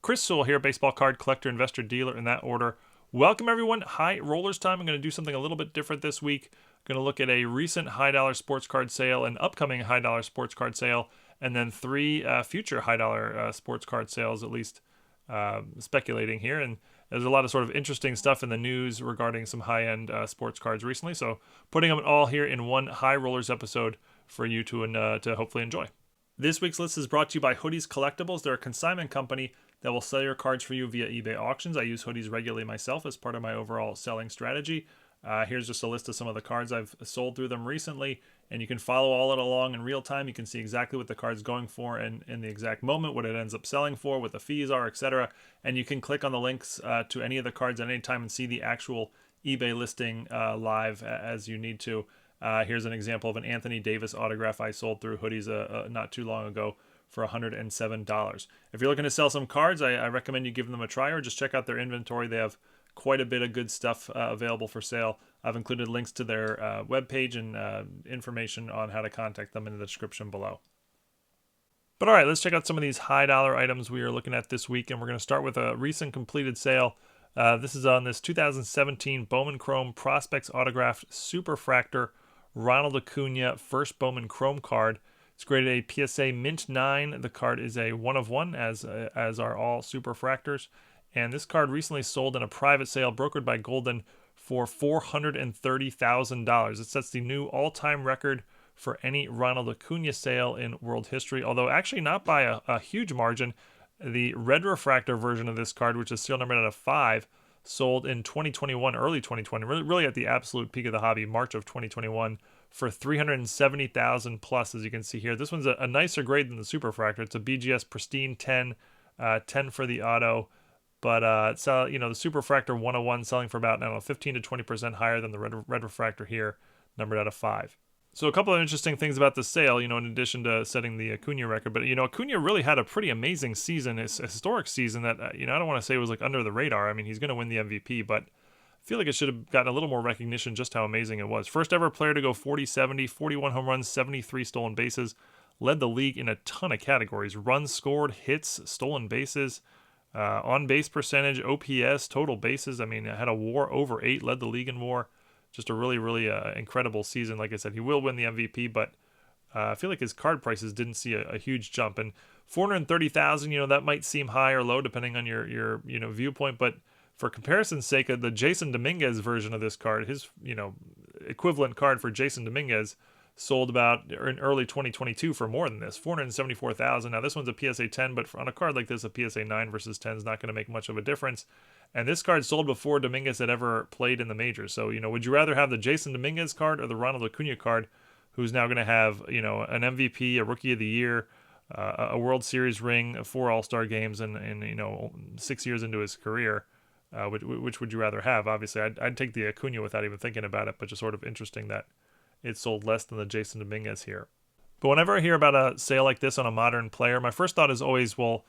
Chris Sewall here, baseball card collector, investor, dealer, in that order. Welcome everyone. High rollers time. I'm going to do something a little bit different this week. I'm going to look at a recent high dollar sports card sale, an upcoming high dollar sports card sale, and then three future high dollar sports card sales, at least speculating here. And there's a lot of sort of interesting stuff in the news regarding some high-end sports cards recently. So putting them all here in one high rollers episode for you to hopefully enjoy. This week's list is brought to you by Hoodies Collectibles. They're a consignment company that will sell your cards for you via eBay auctions. I use hoodies regularly myself as part of my overall selling strategy. Here's just a list of some of the cards I've sold through them recently, and you can follow all it along in real time. You can see exactly what the card's going for and in the exact moment, what it ends up selling for, what the fees are, etc. And you can click on the links to any of the cards at any time and see the actual eBay listing live as you need to. Here's an example of an Anthony Davis autograph I sold through Hoodies not too long ago for $107. If you're looking to sell some cards, I recommend you give them a try or just check out their inventory. They have quite a bit of good stuff available for sale. I've included links to their webpage and information on how to contact them in the description below. But all right, let's check out some of these high dollar items we are looking at this week, and we're going to start with a recent completed sale. This is on this 2017 Bowman Chrome Prospects Autographed Superfractor Ronald Acuna first Bowman Chrome card. It's graded a PSA Mint 9. The card is a 1 of 1, as are all Superfractors. And this card recently sold in a private sale brokered by Goldin for $430,000. It sets the new all-time record for any Ronald Acuna sale in world history, although actually not by a huge margin. The red refractor version of this card, which is serial numbered out of 5, sold in 2021, early 2020, really at the absolute peak of the hobby, March of 2021, for $370,000 plus, as you can see here. This one's a nicer grade than the Superfractor. It's a BGS Pristine 10, 10 for the auto, but the Superfractor 101 selling for about, I don't know, 15 to 20% higher than the red refractor here, numbered out of 5. So a couple of interesting things about the sale, in addition to setting the Acuna record. But, Acuna really had a pretty amazing season. It's a historic season that, I don't want to say it was like under the radar. I mean, he's going to win the MVP, but I feel like it should have gotten a little more recognition just how amazing it was. First ever player to go 40-70, 41 home runs, 73 stolen bases. Led the league in a ton of categories. Runs scored, hits, stolen bases, on-base percentage, OPS, total bases. I mean, had a WAR over 8, led the league in WAR. Just a really, really incredible season. Like I said, he will win the MVP, but I feel like his card prices didn't see a huge jump. And $430,000, that might seem high or low depending on your viewpoint. But for comparison's sake, the Jason Dominguez version of this card, his equivalent card for Jason Dominguez, sold about in early 2022 for more than this, $474,000. Now this one's a PSA 10, but on a card like this, a PSA 9 versus 10 is not going to make much of a difference. And this card sold before Dominguez had ever played in the majors. So, would you rather have the Jason Dominguez card or the Ronald Acuna card, who's now going to have, an MVP, a Rookie of the Year, a World Series ring, 4 All-Star games, and 6 years into his career? Which would you rather have? Obviously, I'd take the Acuna without even thinking about it, but just sort of interesting that it sold less than the Jason Dominguez here. But whenever I hear about a sale like this on a modern player, my first thought is always, well,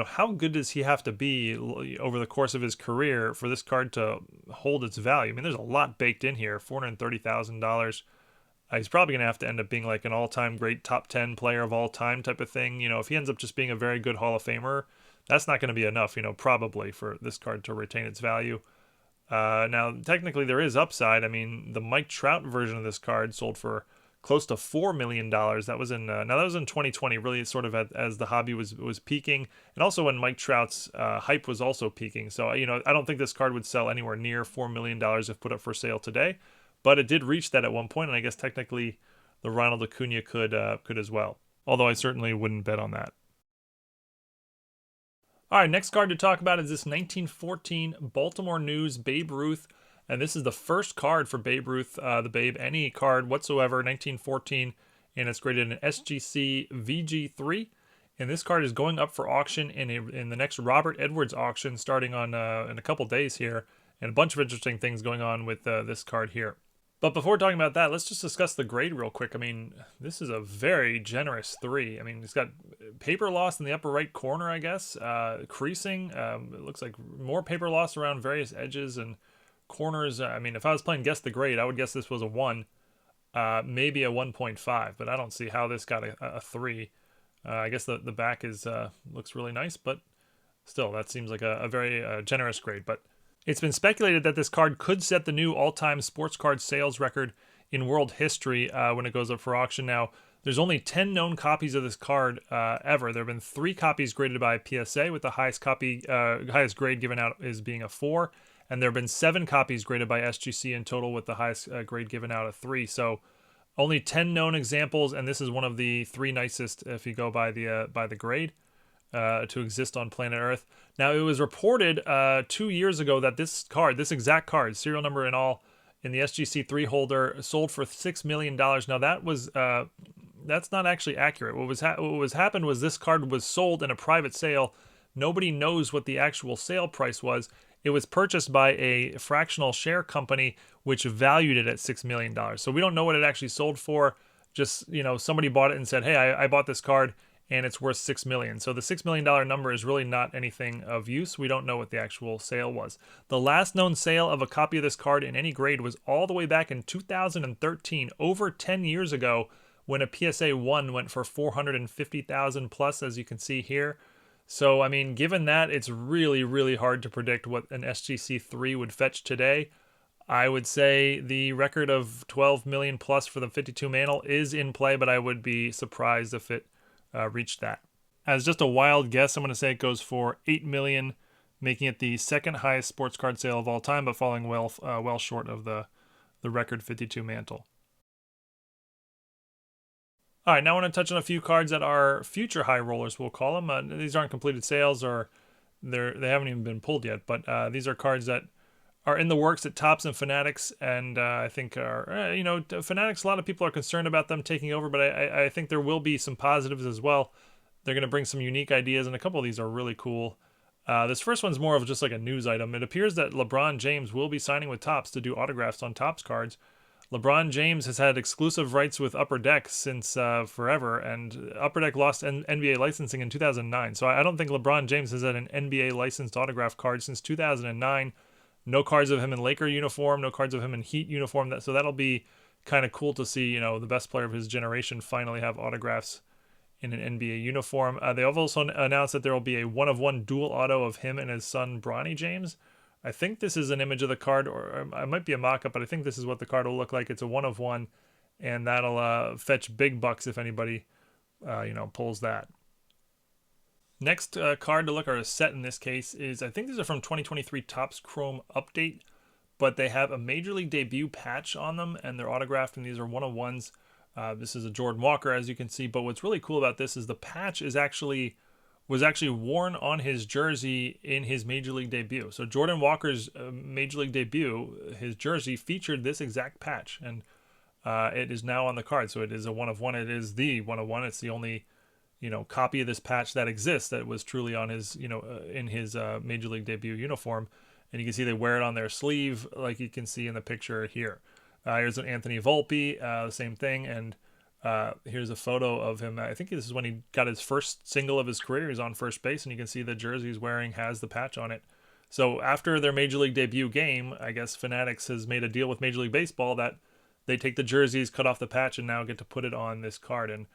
how good does he have to be over the course of his career for this card to hold its value? I mean, there's a lot baked in here, $430,000. He's probably going to have to end up being like an all-time great top 10 player of all time type of thing. If he ends up just being a very good Hall of Famer, that's not going to be enough, probably for this card to retain its value. Now, technically, there is upside. I mean, the Mike Trout version of this card sold for close to $4 million. That was in 2020, really sort of as the hobby was peaking, and also when Mike Trout's hype was also peaking. So, I don't think this card would sell anywhere near $4 million if put up for sale today, but it did reach that at one point, and I guess technically the Ronald Acuna could as well. Although I certainly wouldn't bet on that. All right, next card to talk about is this 1914 Baltimore News Babe Ruth. And this is the first card for Babe Ruth, the Babe, any card whatsoever, 1914. And it's graded an SGC VG3. And this card is going up for auction in the next Robert Edwards auction starting on in a couple days here. And a bunch of interesting things going on with this card here. But before talking about that, let's just discuss the grade real quick. I mean, this is a very generous 3. I mean, it's got paper loss in the upper right corner, I guess. Creasing, it looks like more paper loss around various edges and corners. I mean, if I was playing Guess the Grade, I would guess this was a 1, maybe a 1.5, but I don't see how this got a 3. I guess the back is looks really nice, but still, that seems like a very generous grade. But it's been speculated that this card could set the new all-time sports card sales record in world history when it goes up for auction. Now, there's only 10 known copies of this card ever. There have been 3 copies graded by PSA, with the highest grade given out as being a 4. And there have been 7 copies graded by SGC in total, with the highest grade given out a 3. So only 10 known examples, and this is one of the 3 nicest if you go by the grade to exist on planet Earth. Now, it was reported 2 years ago that this exact card, serial number and all, in the SGC 3 holder, sold for $6 million. Now, that's not actually accurate. What happened was this card was sold in a private sale. Nobody knows what the actual sale price was. It was purchased by a fractional share company, which valued it at $6 million. So we don't know what it actually sold for. Just, somebody bought it and said, hey, I bought this card and it's worth $6 million. So the $6 million number is really not anything of use. We don't know what the actual sale was. The last known sale of a copy of this card in any grade was all the way back in 2013, over 10 years ago, when a PSA 1 went for $450,000 plus, as you can see here. So, I mean, given that, it's really, really hard to predict what an SGC 3 would fetch today. I would say the record of 12 million plus for the 52 mantle is in play, but I would be surprised if it reached that. As just a wild guess, I'm going to say it goes for 8 million, making it the second highest sports card sale of all time, but falling well short of the record 52 mantle. All right, now I want to touch on a few cards that are future high rollers, we'll call them. These aren't completed sales, or they haven't even been pulled yet, but these are cards that are in the works at Topps and Fanatics, and I think are, Fanatics, a lot of people are concerned about them taking over, but I think there will be some positives as well. They're going to bring some unique ideas, and a couple of these are really cool. This first one's more of just like a news item. It appears that LeBron James will be signing with Topps to do autographs on Topps cards. LeBron James has had exclusive rights with Upper Deck since forever, and Upper Deck lost NBA licensing in 2009. So I don't think LeBron James has had an NBA licensed autograph card since 2009. No cards of him in Laker uniform, no cards of him in Heat uniform. So that'll be kind of cool to see, the best player of his generation finally have autographs in an NBA uniform. They have also announced that there will be a 1-of-1 dual auto of him and his son, Bronny James. I think this is an image of the card, or it might be a mock-up, but I think this is what the card will look like. It's a 1-of-1, and that'll fetch big bucks if anybody, pulls that. Next card to look, or a set in this case, is, I think these are from 2023 Topps Chrome Update, but they have a Major League Debut patch on them, and they're autographed, and these are 1-of-1s. This is a Jordan Walker, as you can see, but what's really cool about this is the patch was actually worn on his jersey in his Major League debut. So Jordan Walker's Major League debut, his jersey featured this exact patch, and it is now on the card. So it is a 1-of-1. It is the 1-of-1. It's the only, copy of this patch that exists that was truly on his, in his Major League debut uniform. And you can see they wear it on their sleeve, like you can see in the picture here. Here's an Anthony Volpe, the same thing, and here's a photo of him. I think this is when he got his first single of his career. He's on first base, and you can see the jersey he's wearing has the patch on it. So after their Major League debut game, I guess Fanatics has made a deal with Major League Baseball that they take the jerseys, cut off the patch, and now get to put it on this card. And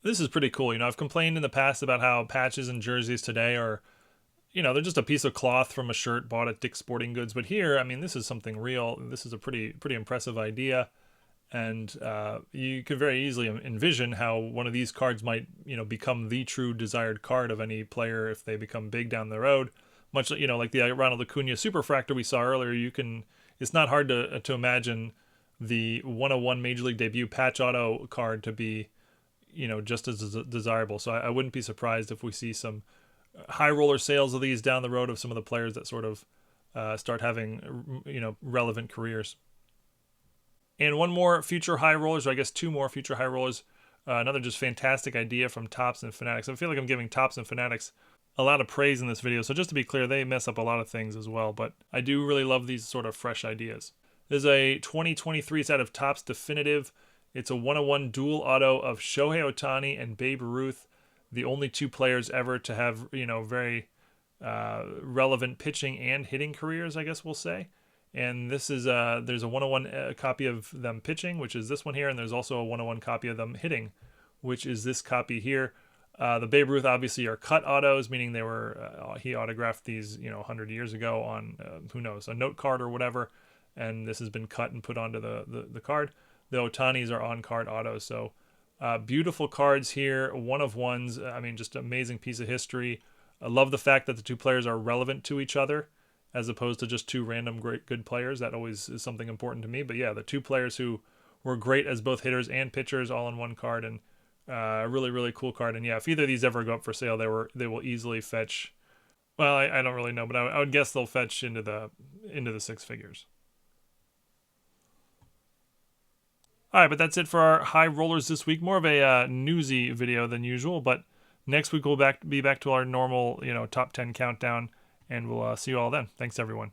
this is pretty cool. I've complained in the past about how patches and jerseys today are, they're just a piece of cloth from a shirt bought at Dick's Sporting Goods. But here, I mean, this is something real. This is a pretty impressive idea. And you could very easily envision how one of these cards might, become the true desired card of any player if they become big down the road. Much, like the Ronald Acuna Superfractor we saw earlier. It's not hard to imagine the 1-of-1 Major League debut patch auto card to be, just as desirable. So I wouldn't be surprised if we see some high roller sales of these down the road of some of the players that sort of start having, relevant careers. And one more future high rollers, or I guess 2 more future high rollers. Another just fantastic idea from Topps and Fanatics. I feel like I'm giving Topps and Fanatics a lot of praise in this video. So just to be clear, they mess up a lot of things as well. But I do really love these sort of fresh ideas. There's a 2023 set of Topps Definitive. It's a 1-of-1 dual auto of Shohei Ohtani and Babe Ruth, the only 2 players ever to have, very relevant pitching and hitting careers, I guess we'll say. And this is there's a 1-of-1 copy of them pitching, which is this one here, and there's also a 1-of-1 copy of them hitting, which is this copy here. The Babe Ruth obviously are cut autos, meaning they were he autographed these 100 years ago on who knows, a note card or whatever, and this has been cut and put onto the card. The Otanis are on card autos, so beautiful cards here, one of ones. I mean, just an amazing piece of history. I love the fact that the two players are relevant to each other, as opposed to just two random great good players. That always is something important to me. But yeah, the two players who were great as both hitters and pitchers all in one card, and really, really cool card. And yeah, if either of these ever go up for sale, they will easily fetch. Well, I don't really know, but I would guess they'll fetch into the six figures. All right, but that's it for our high rollers this week. More of a newsy video than usual, but next week we'll be back to our normal top 10 countdown, and we'll see you all then. Thanks, everyone.